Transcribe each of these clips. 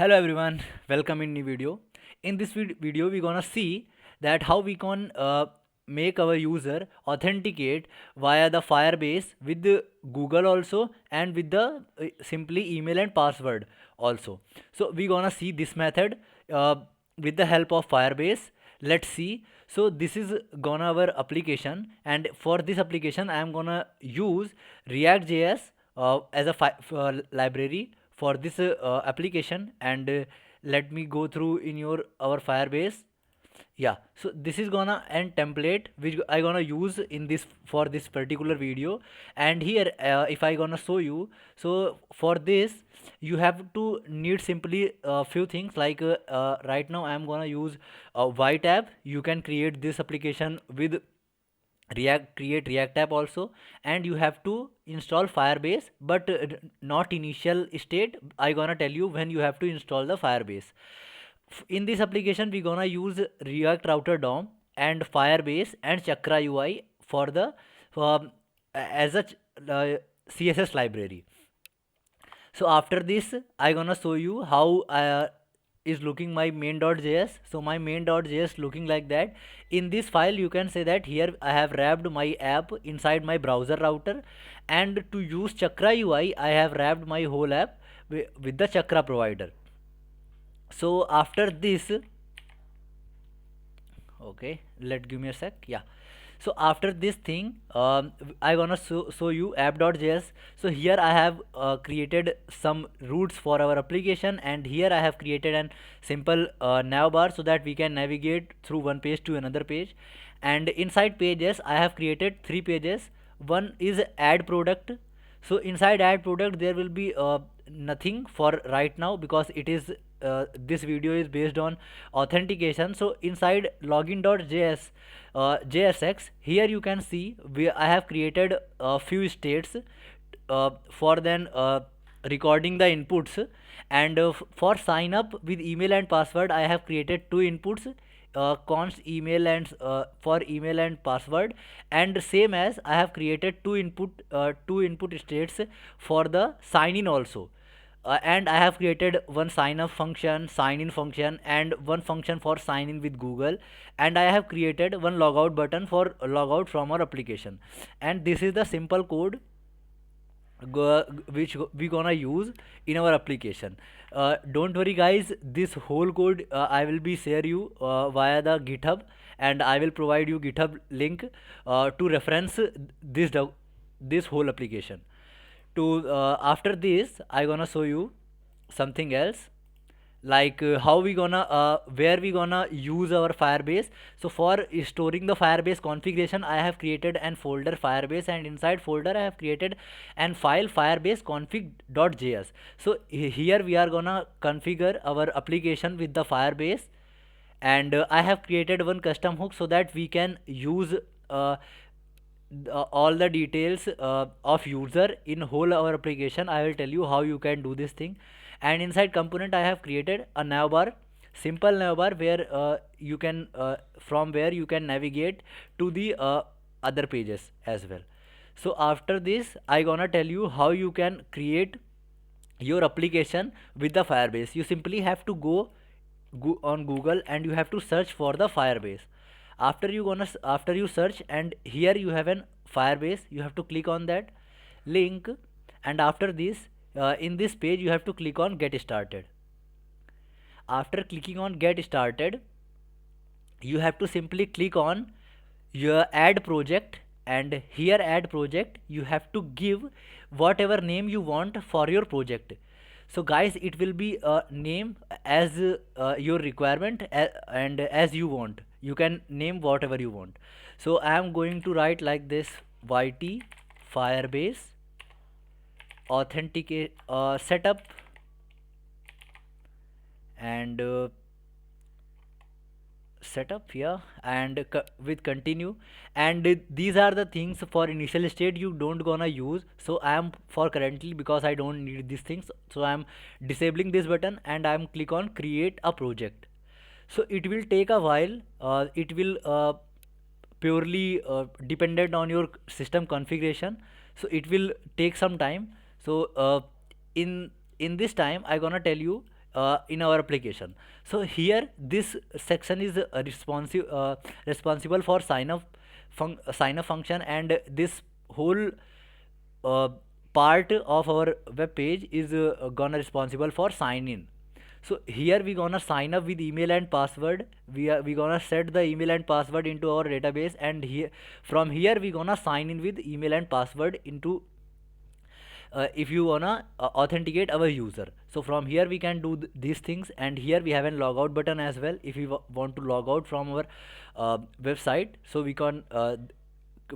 Hello everyone, welcome in new video. In this video, we're gonna see that how we can make our user authenticate via the Firebase with the Google also and with the simply email and password also. So we're gonna see this method with the help of Firebase. Let's see. So this is gonna our application, and for this application I am gonna use ReactJS as a library for this application. And let me go through in your our Firebase. Yeah, so this is gonna end template which I gonna use in this for this particular video. And here if I gonna show you, so for this you have to need simply a few things like right now I am gonna use a white app. You can create this application with create React app also, and you have to install Firebase, but not initial state. I gonna tell you when you have to install the Firebase. In this application we gonna use React Router DOM and Firebase and Chakra UI for the as a CSS library. So after this I gonna show you how is looking my main.js. So my main.js looking like that. In this file you can say that here I have wrapped my app inside my browser router, and to use Chakra UI I have wrapped my whole app with the Chakra provider. So after this, okay, give me a sec. Yeah, so after this thing I gonna show you app.js. So here I have created some routes for our application, and here I have created an simple nav bar so that we can navigate through one page to another page. And inside pages I have created three pages. One is add product. So inside add product there will be nothing for right now because it is this video is based on authentication. So inside login.js JSX, here you can see I have created a few states for then recording the inputs. And for sign up with email and password I have created two inputs, const email and for email and password. And same as I have created two input states for the sign in also. And I have created one sign up function, sign in function, and one function for sign in with Google. And I have created one logout button for logout from our application. And this is the simple code which we gonna use in our application. Don't worry guys, this whole code I will be share you via the GitHub, and I will provide you GitHub link to reference this whole application. To after this I gonna show you something else, like how we gonna where we gonna use our Firebase. So for storing the Firebase configuration I have created an folder Firebase, and inside folder I have created an file firebase config.js. So here we are gonna configure our application with the Firebase. And I have created one custom hook so that we can use all the details of user in whole our application. I will tell you how you can do this thing. And inside component I have created a navbar, simple navbar, where you can from where you can navigate to the other pages as well. So after this I gonna tell you how you can create your application with the Firebase. You simply have to go on Google and you have to search for the Firebase. After you search, and here you have an Firebase, you have to click on that link. And after this in this page you have to click on get started. After clicking on get started you have to simply click on your add project, and here add project you have to give whatever name you want for your project. So guys, it will be a name as your requirement, and as you want you can name whatever you want. So I am going to write like this: YT Firebase authenticate setup, and setup, yeah, and with continue. And these are the things for initial state you don't gonna use. So I am for currently, because I don't need these things, so I am disabling this button and I am click on create a project. So it will take a while. It will purely dependent on your system configuration, so it will take some time. So in this time I gonna tell you in our application. So here this section is responsible for sign up function, and this whole uh, part of our web page is gonna responsible for sign in. So here we gonna sign up with email and password. We gonna set the email and password into our database, and here from here we gonna sign in with email and password into if you wanna authenticate our user. So from here we can do these things, and here we have a logout button as well. If we want to log out from our website, so we can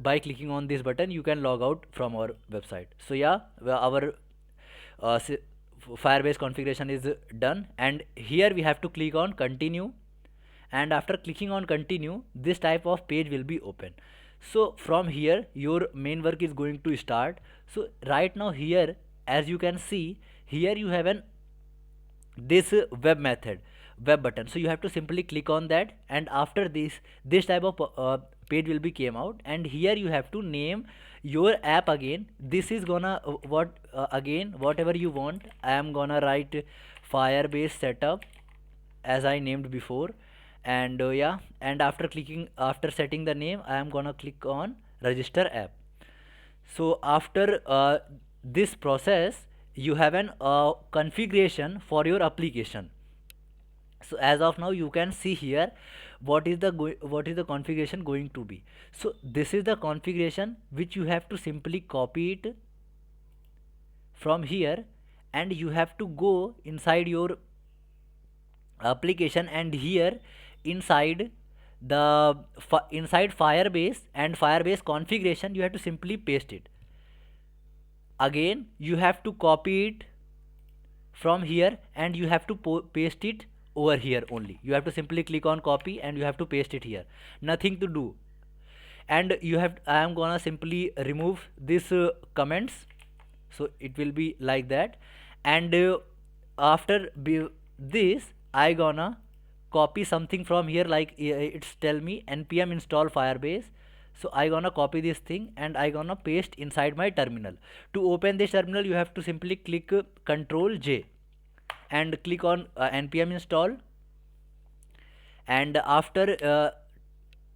by clicking on this button you can log out from our website. So yeah, our Firebase configuration is done, and here we have to click on continue, and after clicking on continue this type of page will be open. So from here your main work is going to start. So right now here, as you can see, here you have an this web button. So you have to simply click on that, and after this type of page will be came out, and here you have to name your app again. This is gonna again whatever you want. I am gonna write Firebase setup as I named before, and yeah, and after setting the name I am gonna click on register app. So after this process you have an configuration for your application. So as of now you can see here what is the configuration going to be. So this is the configuration which you have to simply copy it from here, and you have to go inside your application, and here inside the inside Firebase and Firebase configuration you have to simply paste it. Again you have to copy it from here, and you have to paste it over here only. You have to simply click on copy and you have to paste it here, nothing to do. And I am gonna simply remove this comments, so it will be like that. And after this I gonna copy something from here, like it's tell me npm install Firebase. So I gonna copy this thing and I gonna paste inside my terminal. To open this terminal you have to simply click Ctrl J and click on npm install, and after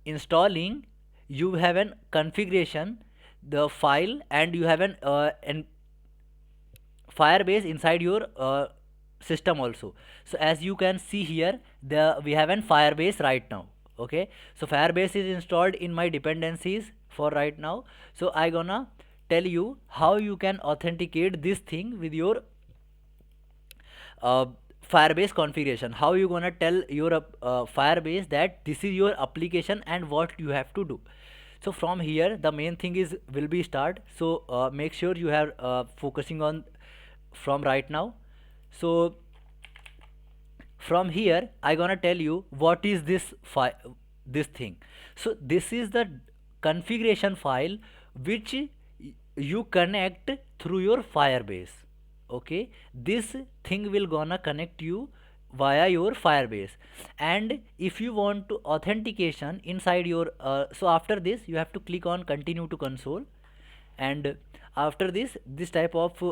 installing you have an configuration the file, and you have an Firebase inside your system also. So as you can see here, we have an Firebase right now. Okay, so Firebase is installed in my dependencies for right now. So I gonna tell you how you can authenticate this thing with your Firebase configuration. How you gonna tell your Firebase that this is your application and what you have to do. So from here the main thing is will be start. So make sure you are focusing on from right now. So from here I gonna tell you what is this thing. So this is the configuration file which you connect through your Firebase. Okay, this thing will gonna connect you via your Firebase. And if you want to authentication inside your so after this you have to click on continue to console, and after this type of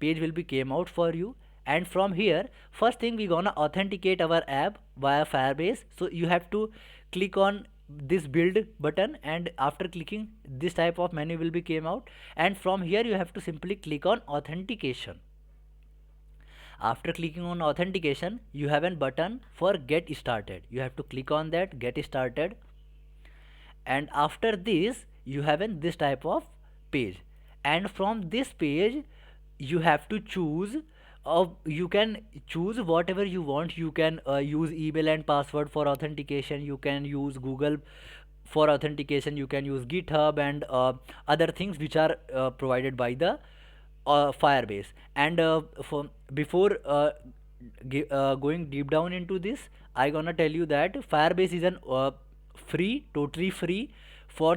page will be came out for you. And from here first thing we gonna authenticate our app via Firebase. So you have to click on this build button, and after clicking this type of menu will be came out, and from here you have to simply click on authentication. After clicking on authentication you have a button for get started. You have to click on that get started, and after this you have this type of page, and from this page you have to choose you can choose whatever you want. You can use email and password for authentication, you can use Google for authentication, you can use GitHub and other things which are provided by the Firebase. And before going deep down into this, I gonna tell you that Firebase is an free, totally free for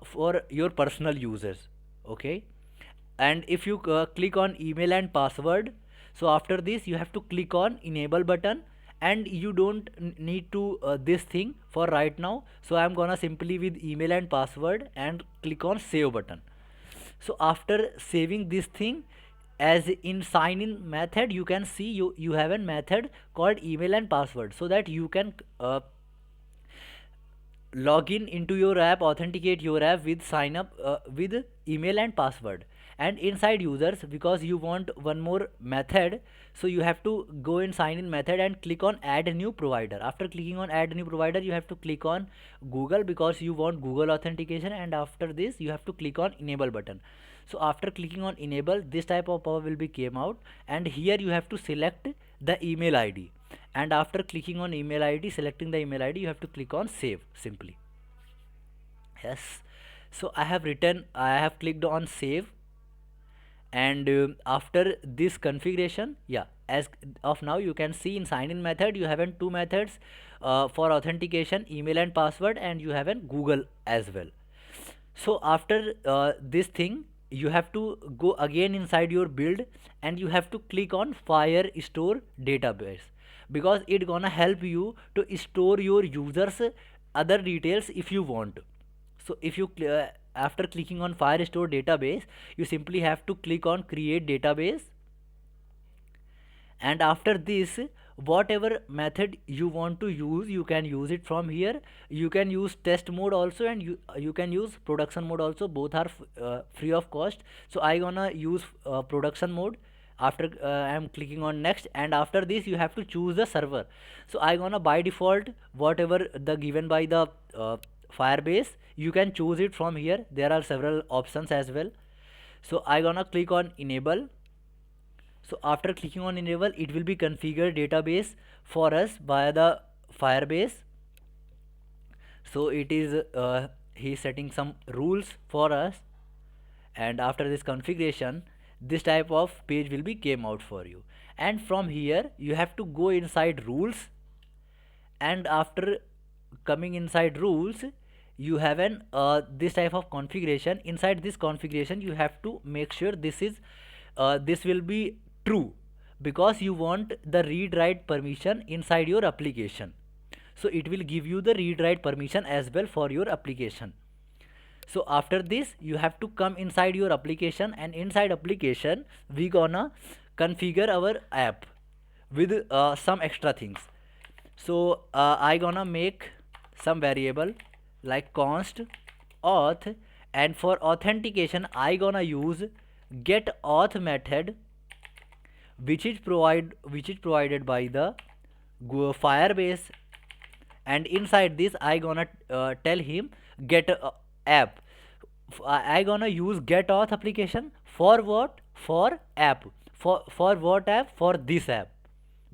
for your personal users. Okay, and if you click on email and password, so after this you have to click on enable button, and you don't need to this thing for right now. So I am gonna simply with email and password and click on save button. So after saving this thing, as in sign in method, you can see you have a method called email and password, so that you can log in into your app, authenticate your app with sign up with email and password. And inside users, because you want one more method, so you have to go in sign in method and click on add a new provider. After clicking on add new provider, you have to click on Google, because you want Google authentication, and after this you have to click on enable button. So after clicking on enable, this type of power will be came out, and here you have to select the email ID, and after clicking on email ID, selecting the email ID, you have to click on save simply. Yes, so I have clicked on save, and after this configuration, yeah, as of now you can see in sign in method you have two methods for authentication, email and password, and you have Google as well. So after this thing, you have to go again inside your build, and you have to click on Firestore database, because it gonna help you to store your users other details if you want. So if you after clicking on Firestore database, you simply have to click on create database, and after this, whatever method you want to use, you can use it from here. You can use test mode also, and you can use production mode also. Both are free of cost. So I gonna use production mode. After I am clicking on next, and after this you have to choose the server. So I gonna by default whatever the given by the Firebase, you can choose it from here. There are several options as well. So I gonna click on enable. So after clicking on enable, it will be configured database for us via the Firebase. So it is he setting some rules for us, and after this configuration, this type of page will be came out for you. And from here you have to go inside rules, and after coming inside rules, you have an this type of configuration. Inside this configuration, you have to make sure this will be true, because you want the read write permission inside your application. So it will give you the read write permission as well for your application. So after this, you have to come inside your application, and inside application we gonna configure our app with some extra things. So I gonna make some variable like const auth, and for authentication I gonna use get auth method, which is provided by the Firebase, and inside this I gonna tell him get app. I gonna use get auth application for what? For app. For what app? For this app,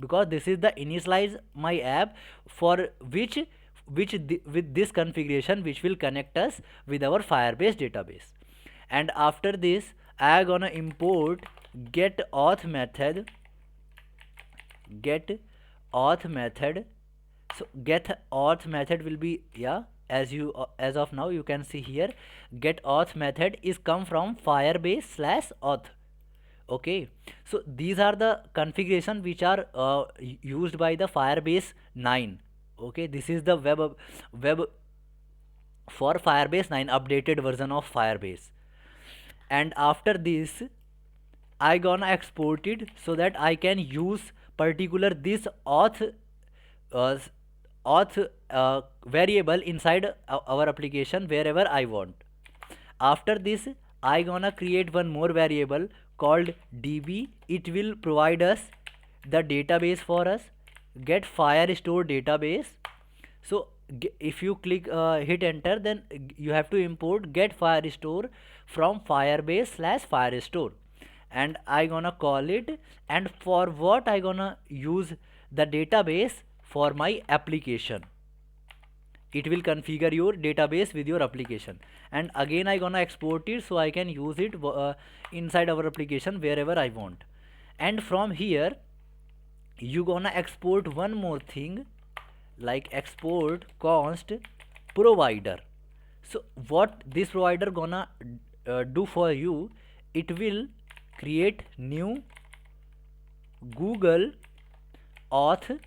because this is the initialize my app for which with this configuration which will connect us with our Firebase database. And after this I gonna import get auth method. So get auth method will be, yeah, as of now you can see here, get auth method is come from Firebase/auth. Okay, so these are the configuration which are used by the Firebase 9. Okay, this is the web for Firebase 9 updated version of Firebase. And after this I gonna export it, so that I can use particular this auth variable inside our application wherever I want. After this I gonna create one more variable called db. It will provide us the database for us, get Firestore database. So if you click hit enter, then you have to import get Firestore from Firebase/Firestore, and I gonna call it. And for what I gonna use the database? For my application. It will configure your database with your application, and again I gonna export it so I can use it inside our application wherever I want. And from here you gonna export one more thing, like export const provider. So what this provider gonna do for you? It will create new Google auth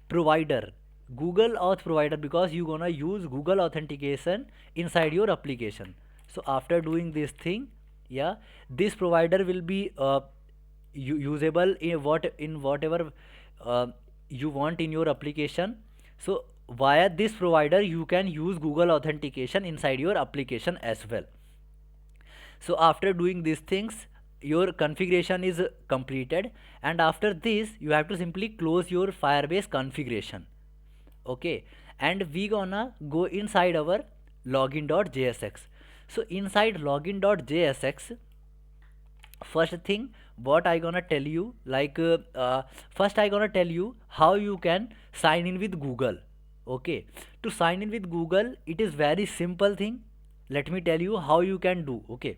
provider. Because you gonna use Google authentication inside your application. So after doing this thing, yeah, this provider will be usable in whatever uh, you want in your application. So via this provider you can use Google authentication inside your application as well. So after doing these things, your configuration is completed, and after this you have to simply close your Firebase configuration. Okay, and we gonna go inside our login.jsx. So inside login.jsx, first thing what I gonna tell you, like first I gonna tell you how you can sign in with Google. Okay, to sign in with Google, it is very simple thing. Let me tell you how you can do. Okay,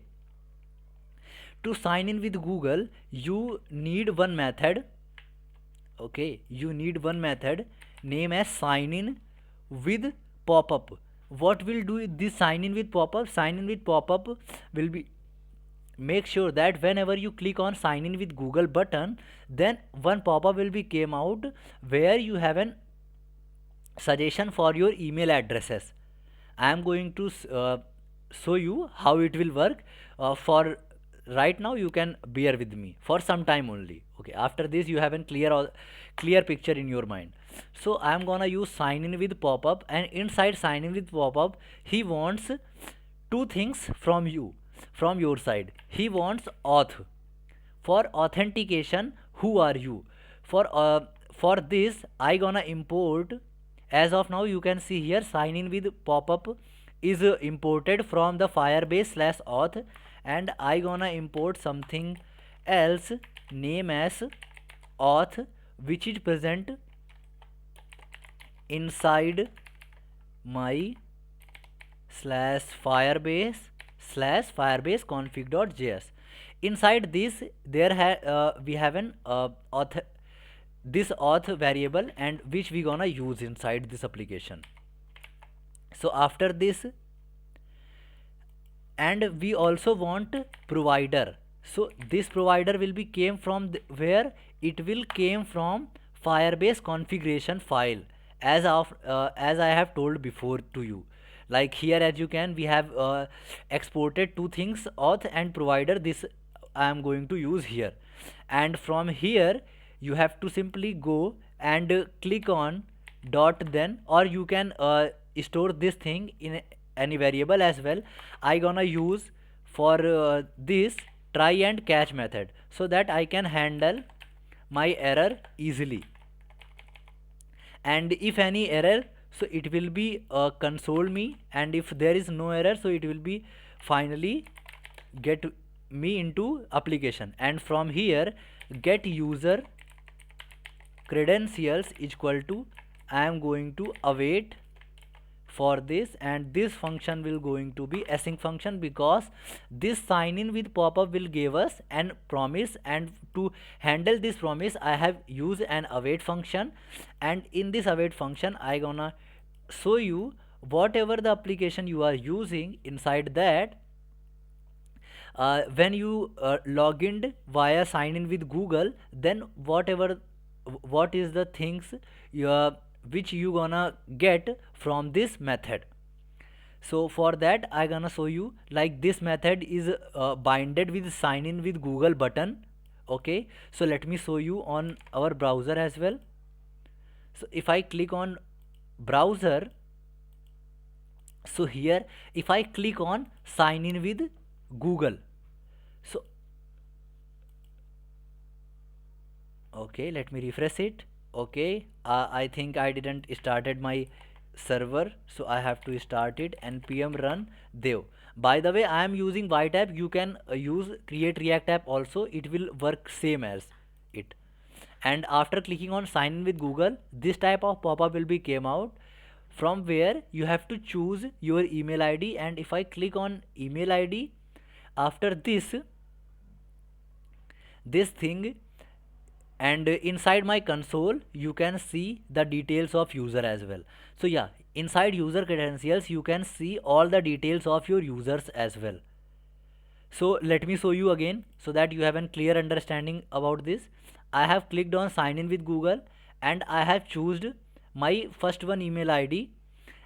to sign in with Google, you need one method. Okay, you need one method name as sign in with pop-up. What will do this sign in with pop-up? Sign in with pop-up will be, make sure that whenever you click on sign in with Google button, then one pop-up will be came out where you have an suggestion for your email addresses. I am going to show you how it will work. For right now you can bear with me for some time only. Okay, after this you have a clear picture in your mind. So I am gonna use sign in with pop-up, and inside sign in with pop-up he wants two things from you, from your side. He wants auth. For authentication, who are you? For this I gonna import, as of now you can see here sign in with pop-up is imported from the Firebase slash auth, and I gonna import something else name as auth, which is present inside my /firebase config.js. Inside this we have an auth, this auth variable, and which we gonna use inside this application. So after this, and we also want provider. So this provider will be came from where it will came from Firebase configuration file, as I have told before to you. Like here, as you can, we have exported two things, auth and provider. This I am going to use here, and from here you have to simply go and click on dot then, or you can store this thing in any variable as well. I gonna use for this try and catch method, so that I can handle my error easily. And if any error, so it will be console me, and if there is no error, so it will be finally get me into application. And from here, get user credentials equal to, I am going to await for this, and this function will going to be async function, because this sign in with pop-up will give us an promise, and to handle this promise I have used an await function. And in this await function I gonna show you whatever the application you are using, inside that when you log in via sign in with Google, then what is the things which you gonna get from this method. So for that I gonna show you, like this method is binded with sign in with Google button. Okay, so let me show you on our browser as well. So if I click on browser, so here if I click on sign in with Google, so okay, let me refresh it. Okay, I think I didn't started my server, so I have to start it. npm run dev. By the way, I am using white app. You can use create React app also, it will work same as it. And after clicking on sign in with Google, this type of pop-up will be came out, from where you have to choose your email ID. And if I click on email ID, after this thing, and inside my console you can see the details of user as well. So yeah, inside user credentials you can see all the details of your users as well. So let me show you again, so that you have a clear understanding about this. I have clicked on sign in with Google, and I have chosen my first one email ID,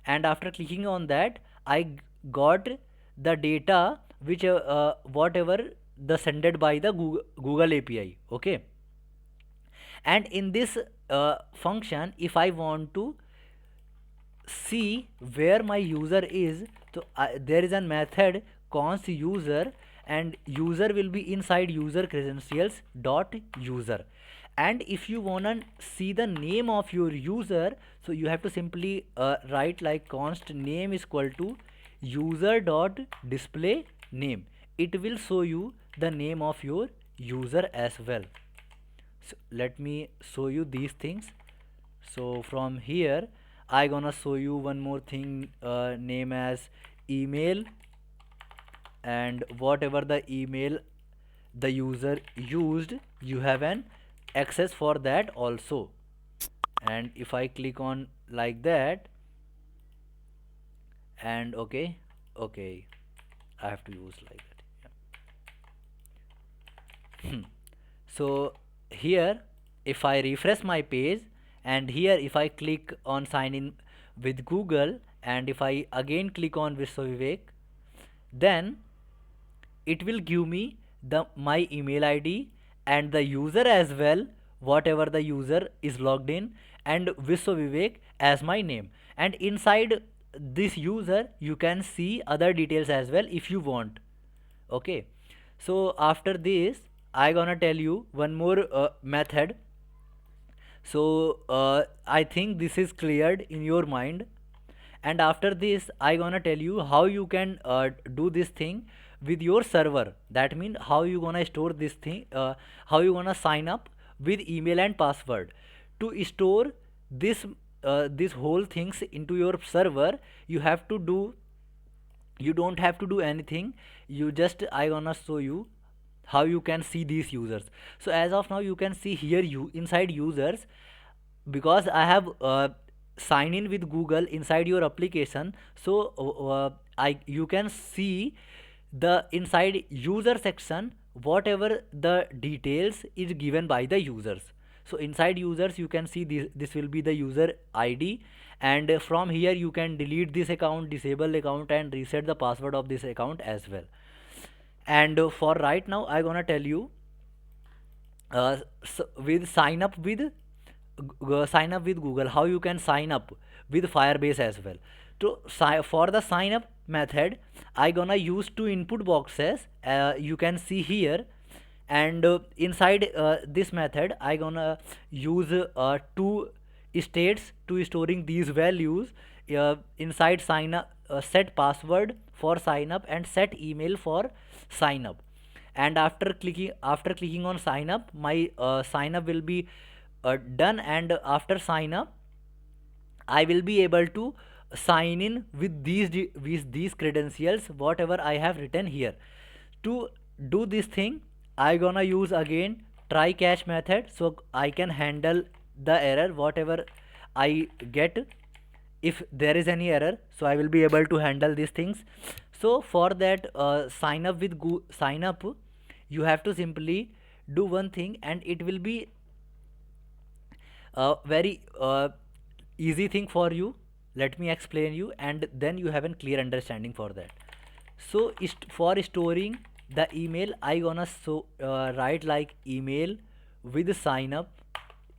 and after clicking on that I got the data which whatever the sended by the Google API. Okay, and in this function, if I want to see where my user is, so there is a method const user, and user will be inside user credentials dot user. And if you wanna see the name of your user, so you have to simply write like const name is equal to user dot display name. It will show you the name of your user as well. So let me show you these things. So from here I gonna show you one more thing, name as email, and whatever the email the user used, you have an access for that also. And if I click on like that, and okay, I have to use like that. Yeah. So here if I refresh my page, and here if I click on sign in with Google, and if I again click on Vivek, then it will give me the my email ID and the user as well, whatever the user is logged in, and Vivek as my name. And inside this user you can see other details as well if you want. Okay, so after this I gonna tell you one more method. So I think this is cleared in your mind, and after this I gonna tell you how you can do this thing with your server. That means how you gonna store this thing, how you gonna sign up with email and password. To store this whole things into your server, you have to do, you don't have to do anything. You just, I gonna show you how you can see these users. So as of now you can see here you inside users, because I have sign in with Google inside your application. So I you can see the inside user section whatever the details is given by the users. So inside users you can see this will be the user ID, and from here you can delete this account, disable account, and reset the password of this account as well. And for right now I gonna tell you with sign up with Google, how you can sign up with Firebase as well. So for the sign up method I gonna use two input boxes, you can see here. And inside this method I gonna use two states to storing these values, inside sign up, set password for sign up and set email for sign up. And after clicking on sign up, my sign up will be done, and after sign up I will be able to sign in with these credentials whatever I have written here. To do this thing I gonna use again try catch method, so I can handle the error whatever I get. If there is any error, so I will be able to handle these things. So for that sign up with sign up, you have to simply do one thing, and it will be a very easy thing for you. Let me explain you, and then you have a clear understanding for that. So for storing the email I gonna write like email with sign up,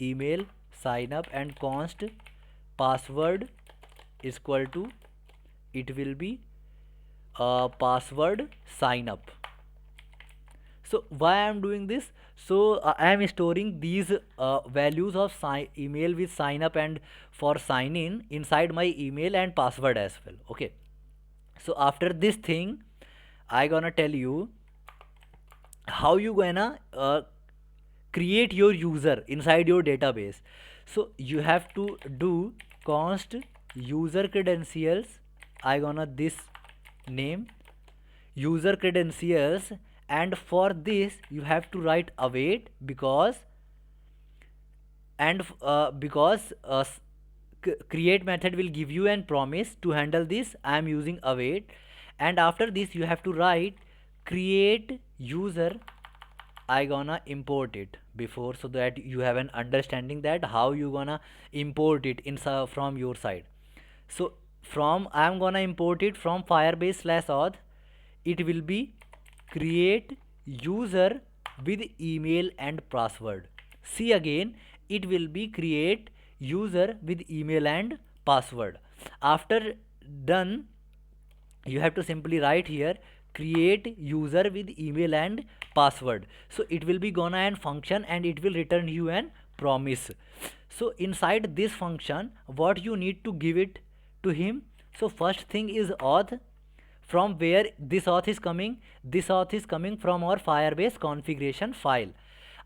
email sign up, and const password is equal to, it will be password sign up. So why I am doing this? So I am storing these values of email with sign up and for sign in inside my email and password as well. Okay, so after this thing I gonna tell you how you gonna create your user inside your database. So you have to do const user credentials, I gonna this name user credentials, and for this you have to write await, because create method will give you an promise to handle this. I am using await, and after this you have to write create user, I gonna import it before, so that you have an understanding that how you gonna import it from your side. So I am gonna import it from Firebase /auth. It will be create user with email and password. See again, it will be create user with email and password. After done, you have to simply write here create user with email and password. So it will be gonna an function and it will return you an promise. So inside this function, what you need to give it to him? So first thing is auth. From where this auth is coming? This auth is coming from our Firebase configuration file.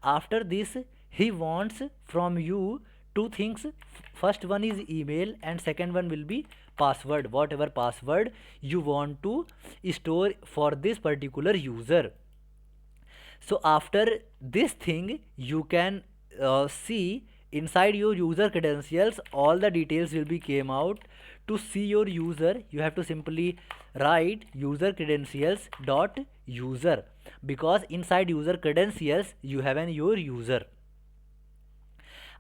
After this, he wants from you two things. First one is email and second one will be password, whatever password you want to store for this particular user. So after this thing, you can see inside your user credentials all the details will be came out. To see your user, you have to simply write user credentials dot user, because inside user credentials you have an your user.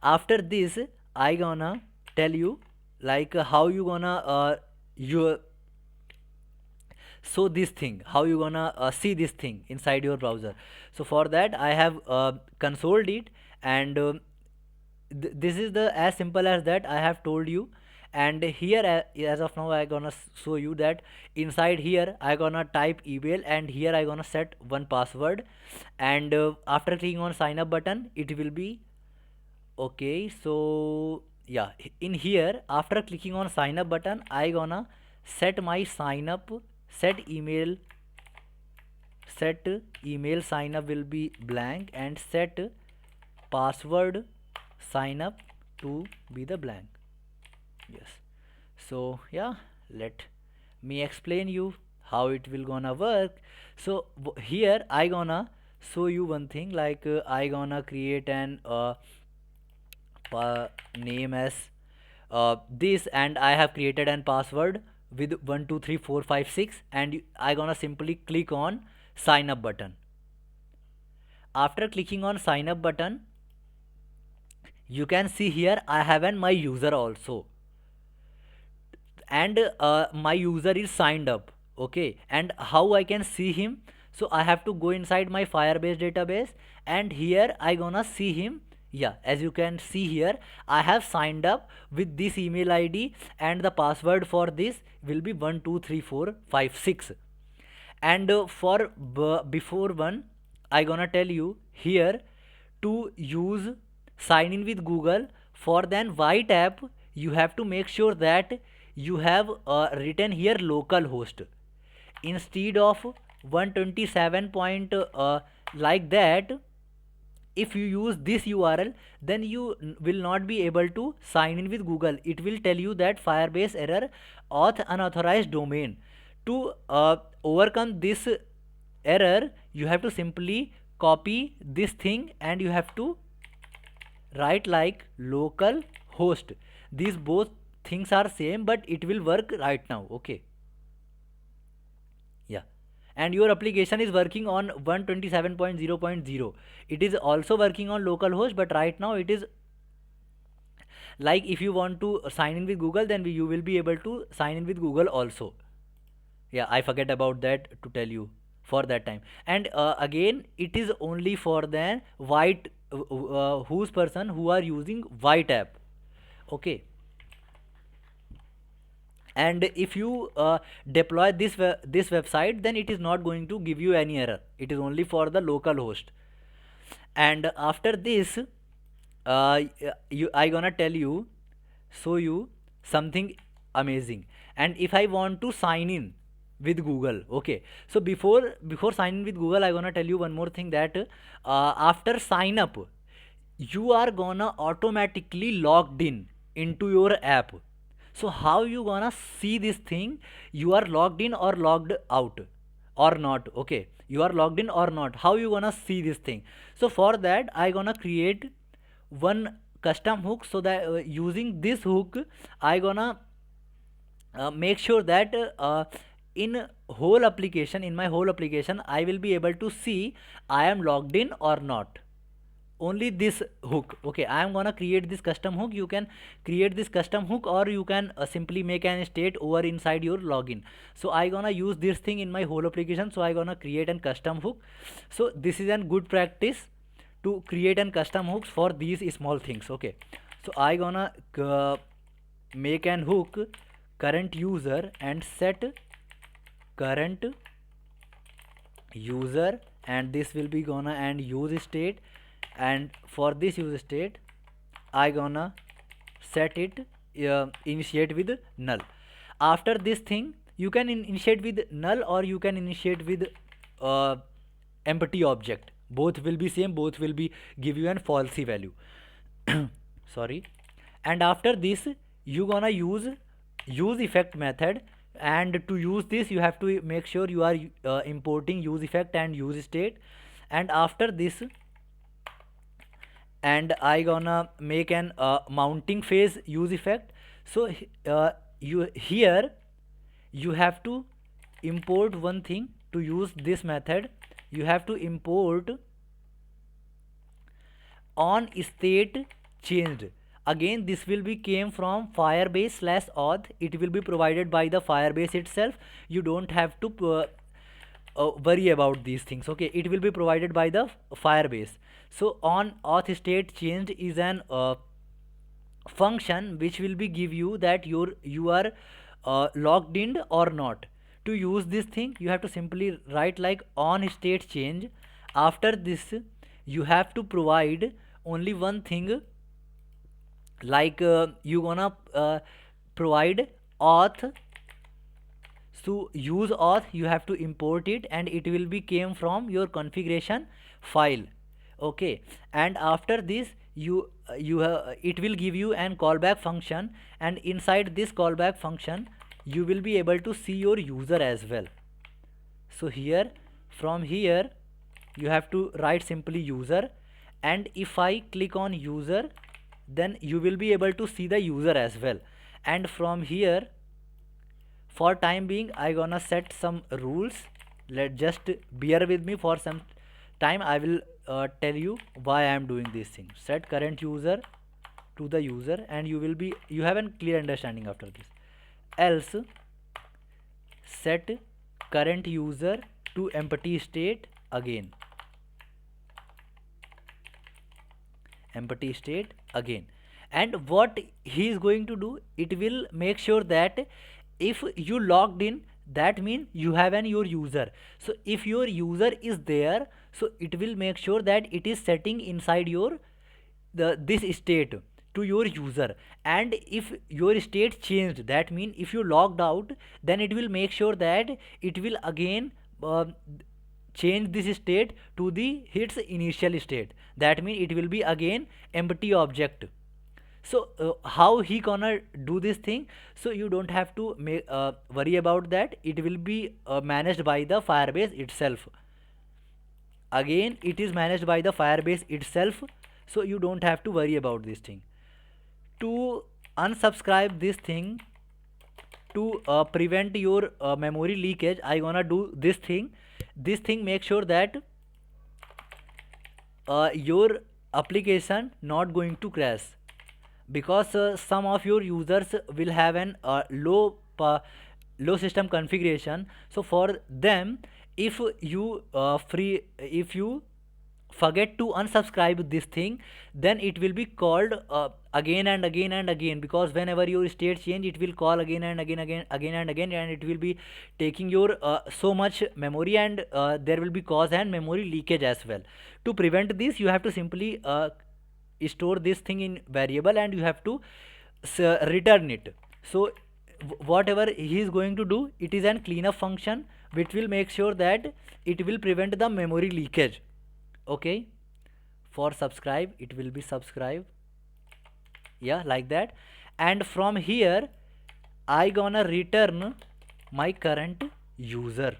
After this, I gonna tell you like how you gonna your so this thing, how you gonna see this thing inside your browser. So for that I have consoled it, and this is the as simple as that I have told you. And here as of now I gonna show you that inside here I gonna type email and here I gonna set one password, and after clicking on sign up button it will be okay. So yeah, in here after clicking on sign up button I gonna set my sign up, set email sign up will be blank, and set password sign up to be the blank. Yes. So yeah, let me explain you how it will gonna work. So here I gonna show you one thing, like I gonna create an name as this, and I have created an password with 12345 6, and I gonna simply click on sign up button. After clicking on sign up button, you can see here I have an my user also, and my user is signed up. Okay, and how I can see him? So I have to go inside my Firebase database, and here I gonna see him. Yeah, as you can see here I have signed up with this email ID, and the password for this will be 12345 6. And for before one I gonna tell you here to use sign in with Google. For then white app you have to make sure that you have written here localhost instead of 127 point like that. If you use this URL, then you will not be able to sign in with Google. It will tell you that Firebase error auth unauthorized domain. To overcome this error, you have to simply copy this thing and you have to write like local host. These both things are same, but it will work right now. Okay. Yeah, and your application is working on 127.0.0. It is also working on localhost, but right now it is like if you want to sign in with Google, then you will be able to sign in with Google also. Yeah, I forget about that to tell you for that time. And again it is only for the white whose person who are using white app. Okay. And if you deploy this website, then it is not going to give you any error. It is only for the local host. And after this I gonna tell you, show you something amazing. And if I want to sign in with Google, okay, so before signing with Google I gonna tell you one more thing, that after sign up you are gonna automatically logged in into your app. So how you gonna see this thing? You are logged in or logged out or not? Okay, you are logged in or not? How you gonna see this thing? So for that I gonna create one custom hook, so that using this hook I gonna make sure that in my whole application I will be able to see I am logged in or not. only this hook. Okay, I am gonna create this custom hook. You can create this custom hook, or you can simply make an state over inside your login. So I gonna use this thing in my whole application. So I gonna create an custom hook. So this is a good practice to create an custom hooks for these small things. Okay, so I gonna make an hook current user and set current user, and this will be gonna and use state, and for this use state I gonna set it initiate with null. After this thing you can initiate with null, or you can initiate with uh, empty object. Both will be same, both will be give you an falsy value. Sorry. And after this you gonna use effect method, and to use this you have to make sure you are importing use effect and use state. And after this, and I gonna make an mounting phase use effect. So you here you have to import one thing. To use this method you have to import on state changed. Again this will be came from Firebase/auth. It will be provided by the Firebase itself. You don't have to worry about these things. Okay, it will be provided by the Firebase. So on auth state changed is an function which will be give you that you are logged in or not. To use this thing you have to simply write like on state change. After this you have to provide only one thing, like you gonna provide auth. So use auth you have to import it, and it will be came from your configuration file. Okay, and after this it will give you an callback function, and inside this callback function you will be able to see your user as well. So here, from here you have to write simply user, and if I click on user then you will be able to see the user as well. And from here, for time being I gonna set some rules. Let just bear with me for some time. I will tell you why I am doing this thing. Set current user to the user, and you have a clear understanding after this. Else set current user to empty state again. Empty state again. And what he is going to do, it will make sure that if you logged in, that means you have your user. So if your user is there, so it will make sure that it is setting inside your this state to your user. And if your state changed, that means if you logged out, then it will make sure that it will again change this state to its initial state. That means it will be again empty object. So how he gonna do this thing? So you don't have to worry about that. It will be managed by the Firebase itself. Again it is managed by the Firebase itself, so you don't have to worry about this thing. To unsubscribe this thing, to prevent your memory leakage, I gonna do this thing. This thing make sure that your application not going to crash, because some of your users will have an low system configuration. So for them, if you forget to unsubscribe this thing, then it will be called again and again and again, because whenever your state change, it will call again and again and again, and it will be taking your so much memory, and there will be cause and memory leakage as well. To prevent this, you have to simply store this thing in variable, and you have to return it. So whatever he is going to do, it is an cleanup function which will make sure that it will prevent the memory leakage. Okay, for subscribe it will be subscribe, yeah, like that. And from here I gonna return my current user.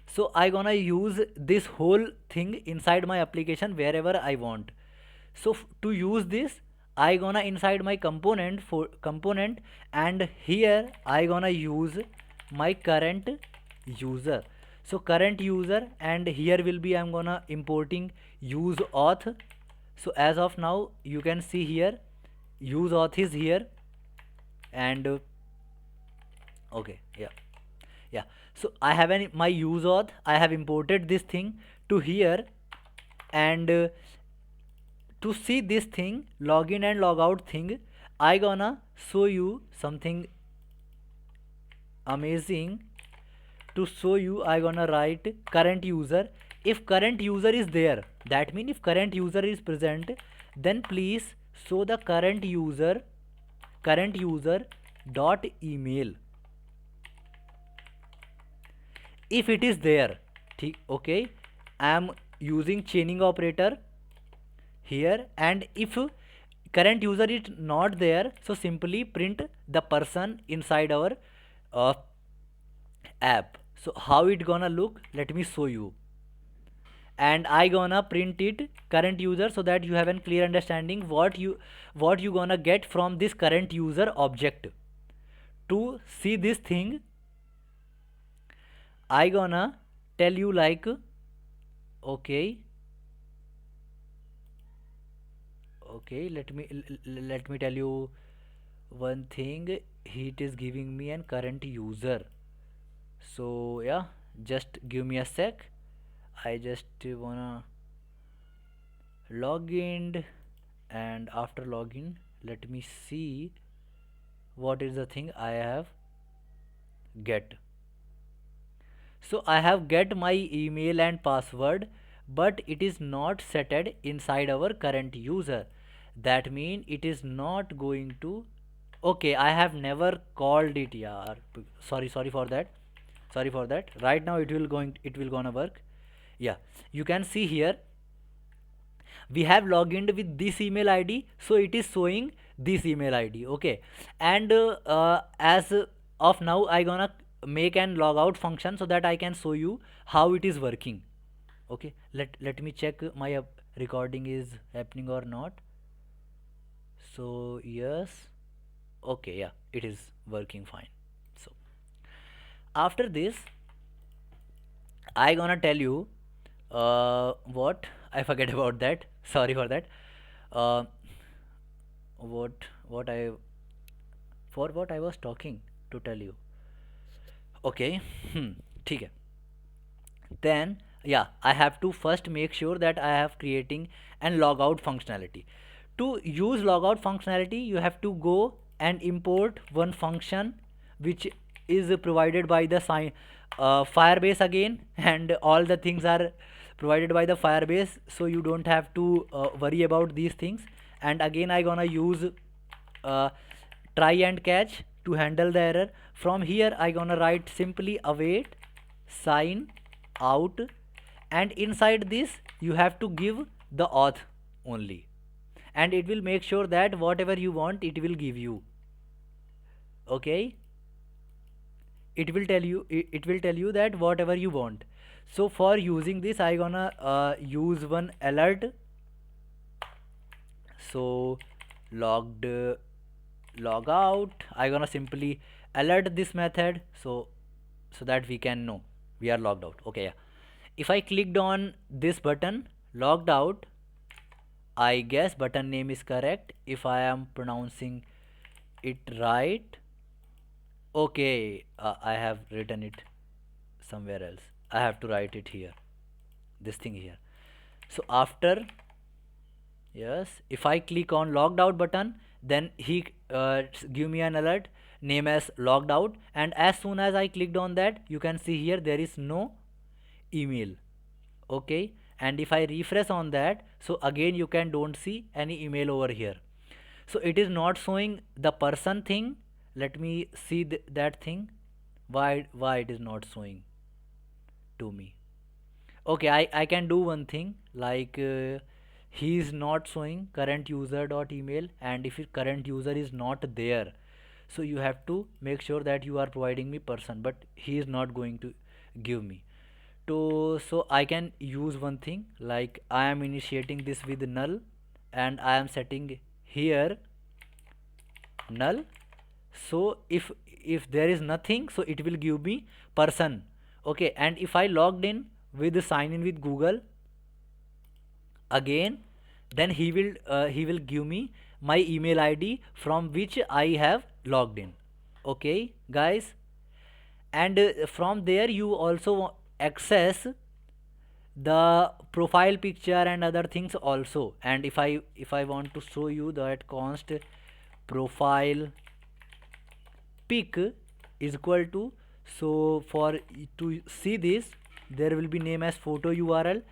So I gonna use this whole thing inside my application wherever I want. So to use this, I gonna inside my component and here I gonna use my current user. So current user, and here will be I'm gonna importing use auth. So as of now you can see here use auth is here, and okay, yeah. So I have my use auth, I have imported this thing to here, and to see this thing login and logout thing, I gonna show you something amazing. To show you I gonna write current user. If current user is there, that means if current user is present, then please show the current user dot email. If it is there, okay, I am using chaining operator here, and if current user is not there, so simply print the person inside our uh, app. So how it gonna look, let me show you, and I gonna print it current user, so that you have a clear understanding what you gonna get from this current user object. To see this thing, I gonna tell you like, okay, let me tell you one thing. It is giving me an current user. So yeah, just give me a sec. I just wanna log in, and after login, let me see what is the thing I have get. So I have get my email and password, but it is not setted inside our current user. That means it is not going to. Okay, I have never called it, yaar. Sorry for that. Sorry for that. Right now it will gonna work. Yeah, you can see here we have logged in with this email id, so it is showing this email id. Okay, and as of now I gonna make an logout function so that I can show you how it is working. Okay, let me check my recording is happening or not. So yes, okay, yeah, it is working fine. So after this I gonna tell you what I forget about that. Sorry for that. Uh, what I for what I was talking to tell you. Okay, ठीक है. Then yeah, I have to first make sure that I have creating and logout functionality. To use logout functionality, you have to go and import one function which is provided by the Firebase again, and all the things are provided by the Firebase, so you don't have to worry about these things. And again I gonna use uh, try and catch to handle the error. From here I gonna write simply await sign out, and inside this you have to give the auth only, and it will make sure that whatever you want it will give you. Okay, it will tell you that whatever you want. So for using this I gonna use one alert. So logged log out, I gonna simply alert this method, so that we can know we are logged out. Okay, yeah. If I clicked on this button logged out, I guess button name is correct if I am pronouncing it right. Okay, I have written it somewhere else. I have to write it here, this thing here. So after, yes, if I click on logged out button, then he give me an alert name as logged out, and as soon as I clicked on that, you can see here there is no email. Okay, and if I refresh on that, so again you can don't see any email over here. So it is not showing the person thing. Let me see that thing. Why it is not showing to me? Okay, I can do one thing like he is not showing current user dot email, and if current user is not there, so you have to make sure that you are providing me person, but he is not going to give me. So I can use one thing like I am initiating this with null, and I am setting here null. So if there is nothing, so it will give me person. Okay, and if I logged in with the sign in with Google again, then he will give me my email ID from which I have logged in. Okay guys, and from there you also access the profile picture and other things also. And if I want to show you that const profile pic is equal to, so for to see this there will be name as photo URL,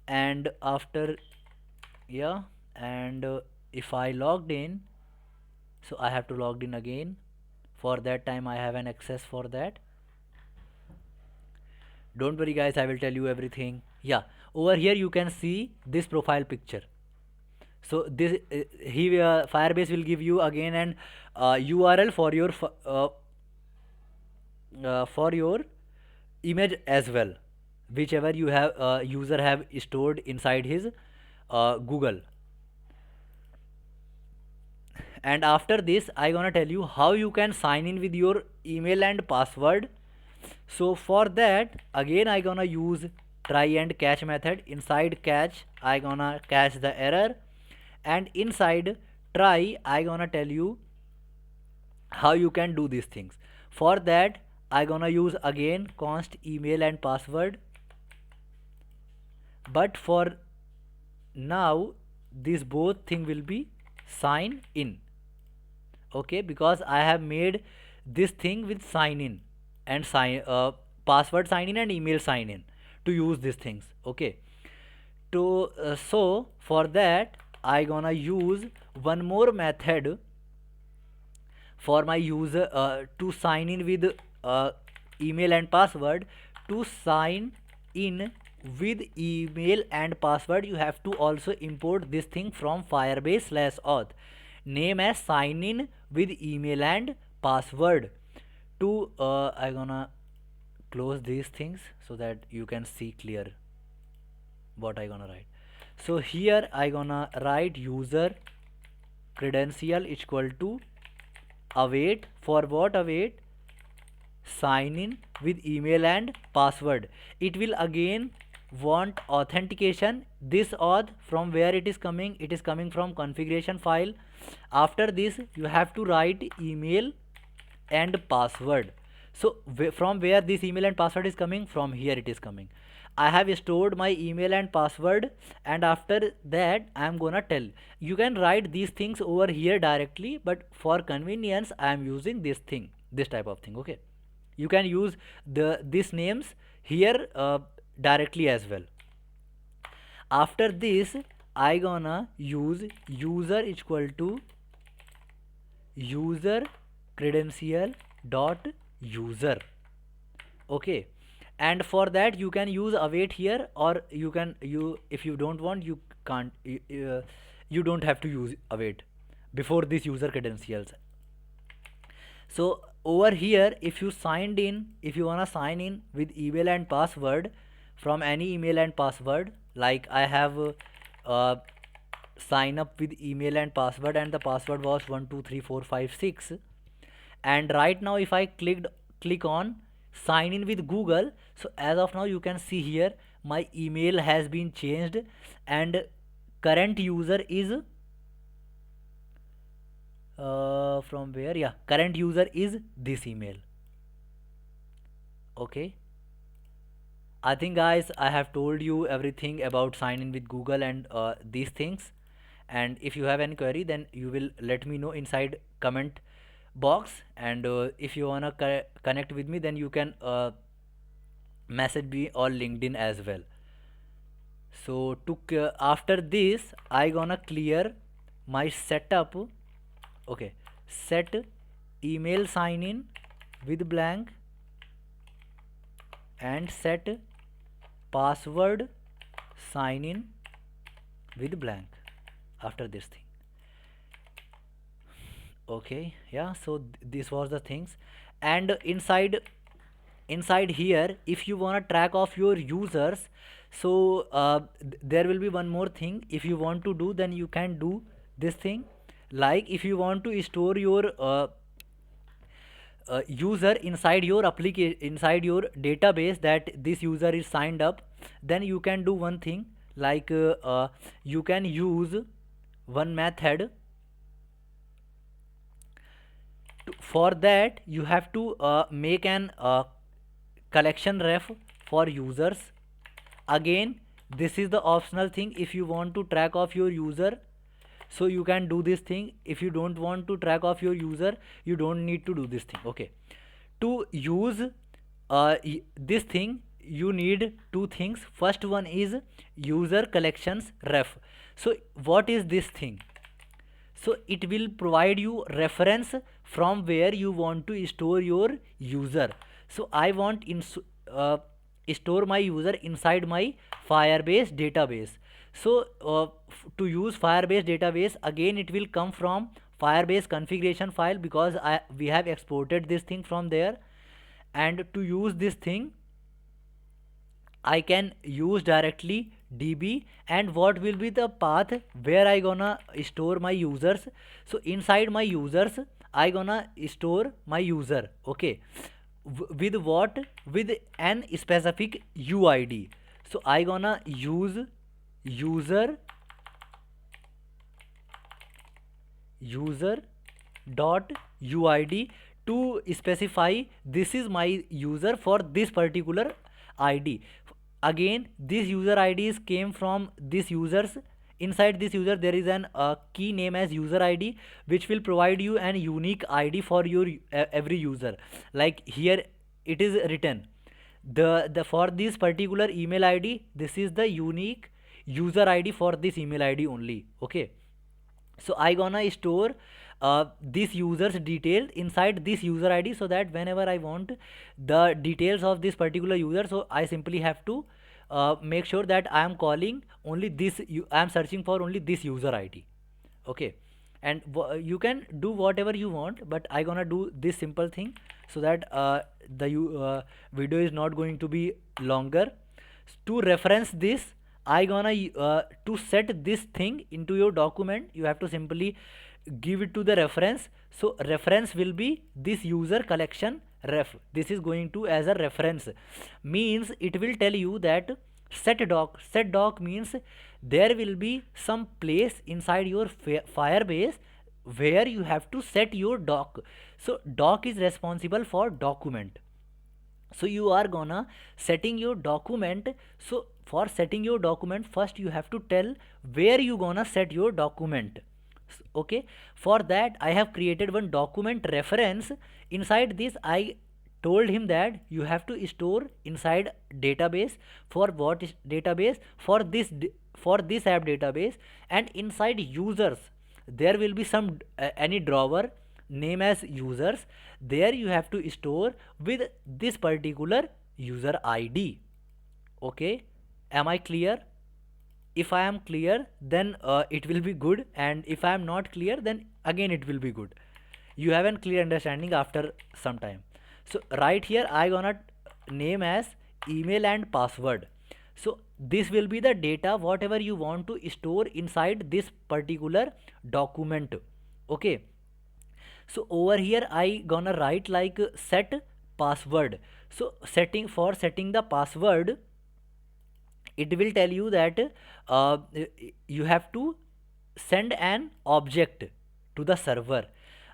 and after, yeah, and if I logged in, so I have to logged in again. For that time I have an access for that. Don't worry guys, I will tell you everything. Yeah, over here you can see this profile picture. So this Firebase will give you again an URL for your image as well, whichever you have user have stored inside his Google. And after this I gonna tell you how you can sign in with your email and password. So for that again I gonna use try and catch method. Inside catch I gonna catch the error, and inside try I gonna tell you how you can do these things. For that I gonna use again const email and password, but for now this both thing will be sign in. Okay, because I have made this thing with sign in and password sign in and email sign in to use these things. Okay, to so for that I gonna use one more method for my user to sign in with email and password. To sign in with email and password you have to also import this thing from Firebase/auth, name as sign in with email and password. To I gonna close these things so that you can see clear what I gonna write. So here I gonna write user credential is equal to await. For what await? Sign in with email and password. It will again want authentication. This auth from where it is coming? It is coming from configuration file. After this you have to write email and password. So from where this email and password is coming? From here it is coming. I have stored my email and password, and after that I am gonna tell you can write these things over here directly, but for convenience I am using this thing, this type of thing. Okay, you can use these names here directly as well. After this I gonna use user is equal to user credential dot user. Okay, and for that you can use await here, or you can if you don't want, you can't you don't have to use await before this user credentials. So over here if you signed in, if you wanna sign in with email and password from any email and password, like I have sign up with email and password and the password was 123456, and right now if I click on sign in with Google, so as of now you can see here my email has been changed and current user is from where, yeah, current user is this email. Okay, I think guys I have told you everything about sign in with Google and these things, and if you have any query then you will let me know inside comment box, and if you wanna connect with me then you can message me or LinkedIn as well. So to after this I gonna clear my setup. Okay, set email sign in with blank and set password sign in with blank after this thing. Okay, yeah, so this was the things. And inside here if you want to track of your users, so there will be one more thing. If you want to do, then you can do this thing. Like if you want to store your user inside your application, inside your database, that this user is signed up, then you can do one thing, like you can use one method. For that you have to make an collection ref for users. Again, this is the optional thing. If you want to track of your user, so you can do this thing. If you don't want to track of your user, you don't need to do this thing. Okay, to use this thing, you need two things. First one is user collections ref. So what is this thing? So it will provide you reference from where you want to store your user. So I want uh, store my user inside my Firebase database. So to use Firebase database, again it will come from Firebase configuration file, because we have exported this thing from there. And to use this thing, I can use directly db, and what will be the path where I gonna store my users. So inside my users I gonna store my user. Okay, with what? With an specific uid. So I gonna use user dot uid to specify this is my user for this particular id. Again, this user IDs came from this users. Inside this user there is an key name as user ID, which will provide you an unique ID for your every user. Like here it is written, the for this particular email ID, this is the unique user ID for this email ID only. Okay, so I gonna store this user's detail inside this user ID, so that whenever I want the details of this particular user, so I simply have to make sure that I am calling only this, I am searching for only this user ID. Okay, and you can do whatever you want, but I gonna do this simple thing, so that the video is not going to be longer. To reference this, I gonna to set this thing into your document, you have to simply give it to the reference. So reference will be this user collection ref. This is going to as a reference, means it will tell you that set doc means there will be some place inside your Firebase where you have to set your doc. So doc is responsible for document. So you are gonna setting your document. So for setting your document, first you have to tell where you gonna set your document. Okay, for that I have created one document reference. Inside this I told him that you have to store inside database. For what is database? For this app database. And inside users there will be some any drawer name as users. There you have to store with this particular user ID. Okay, am I clear? If I am clear, then it will be good, and if I am not clear, then again it will be good. You have a clear understanding after some time. So right here I gonna name as email and password. So this will be the data whatever you want to store inside this particular document. Okay, so over here I gonna write like set password. So setting the password, it will tell you that you have to send an object to the server,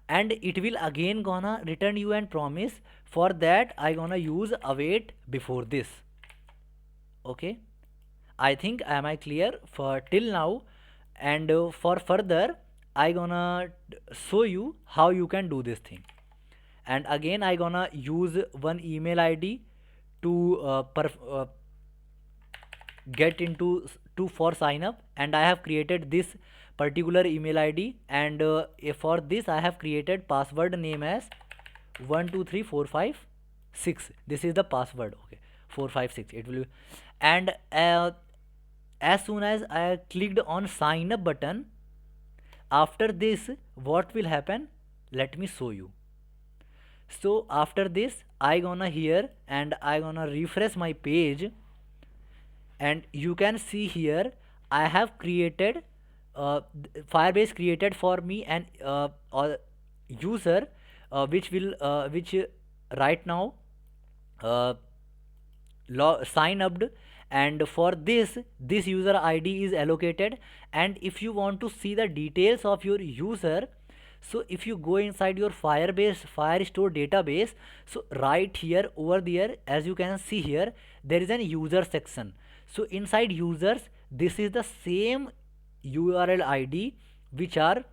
and it will again gonna return you an promise. For that I gonna use await before this. Okay, I think am I clear for till now? And for further I gonna show you how you can do this thing. And again I gonna use one email ID to get into for sign up, and I have created this particular email ID. And for this I have created password name as 123456. This is the password. Okay, 456 it will be. And as soon as I clicked on sign up button, after this what will happen, let me show you. So after this I gonna here and I gonna refresh my page, and you can see here I have created Firebase created for me an user which right now uh, sign up, and for this user id is allocated. And if you want to see the details of your user, so if you go inside your Firebase Firestore database, so right here over there, as you can see here, there is an user section. So inside users, this is the same URL ID which are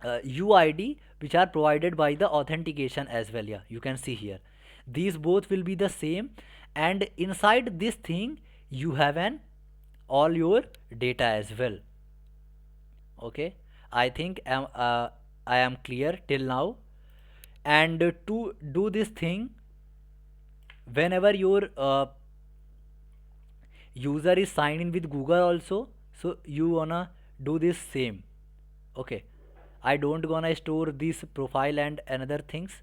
UID which are provided by the authentication as well. Yeah, you can see here these both will be the same, and inside this thing you have an all your data as well. Okay, I think I am clear till now. And to do this thing, whenever your user is signed in with Google also, so you wanna do this same. Okay, I don't gonna store this profile and another things,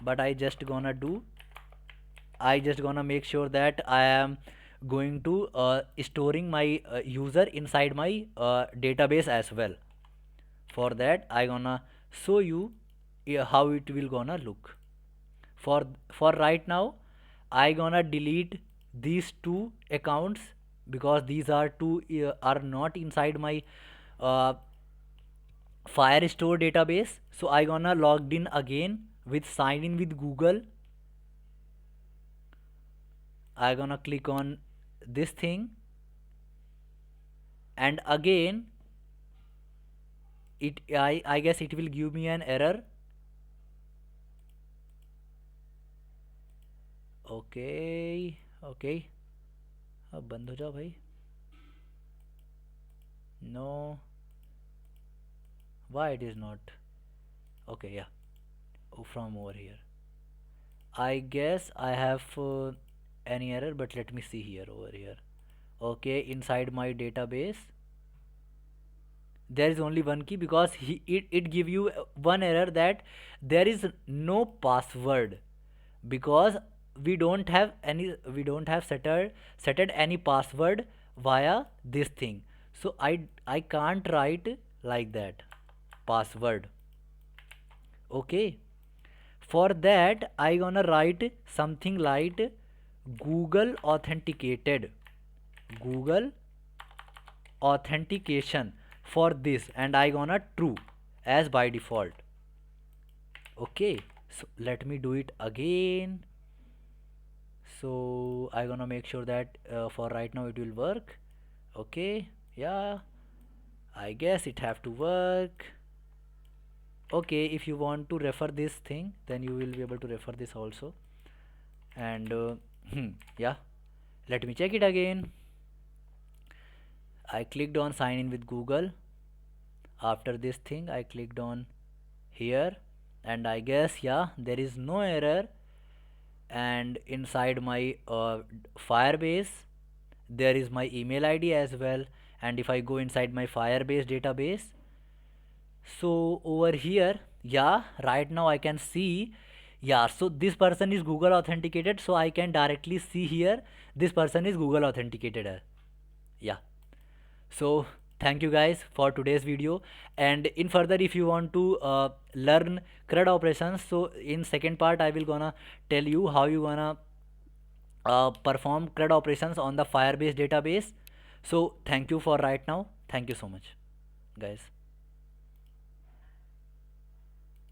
but I just gonna make sure that I am going to storing my user inside my database as well. For that I gonna show you how it will gonna look. For right now I gonna delete these two accounts because these are two are not inside my uh, Firestore database. So I gonna logged in again with sign in with Google. I gonna click on this thing, and again I guess it will give me an error. Okay, okay, अब बंद हो जाओ भाई. No, why it is not? Okay, yeah. Oh, from over here. I guess I have any error, but let me see here over here. Okay, inside my database there is only one key because it give you one error that there is no password, because we don't have setted any password via this thing. So I can't write like that password. Okay, for that I gonna write something like Google authenticated, Google authentication for this, and I gonna true as by default. Okay, so let me do it again. So I gonna make sure that for right now it will work. Okay, yeah, I guess it have to work. Okay, if you want to refer this thing, then you will be able to refer this also. And yeah, let me check it again. I clicked on sign in with Google. After this thing I clicked on here, and I guess yeah, there is no error. And inside my Firebase there is my email ID as well. And if I go inside my Firebase database, so over here, yeah, right now I can see, yeah, so this person is Google authenticated, so I can directly see here this person is Google authenticated. Yeah, so thank you guys for today's video. And in further, if you want to learn CRUD operations, so in second part I will gonna tell you how you gonna perform CRUD operations on the Firebase database. So thank you for right now. Thank you so much guys.